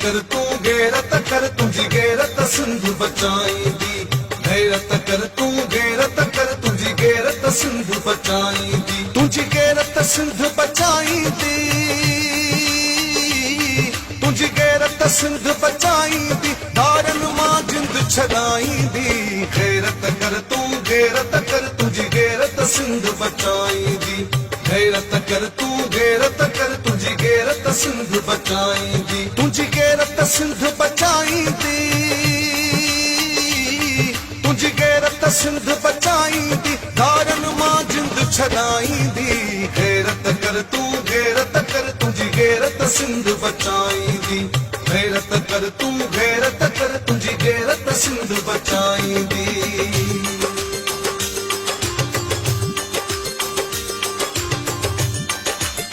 कर तू गैरत कर तुझी गैरत सिंध बचाईंदी। गैरत कर तू गैरत कर तुझी गैरत सिंध बचाईंदी। तुझी गैरत सिंध बचाईंदी। तुझी गैरत सिंध बचाईंदी। दारन मां जिंद छॾाईंदी। गैरत कर तू गैरत कर तुझी गैरत सिंध बचाईंदी। गैरत कर तू गैरत कर तुझी गैरत सिंध बचाईंदी। तुझी गैरत सिंध बचाईंदी। तुझी गैरत सिंध बचाईंदी। दारन मां जिंद छॾाईंदी। गैरत कर तू गैरत कर तुझी गैरत सिंध बचाईंदी। गैरत कर तू गैरत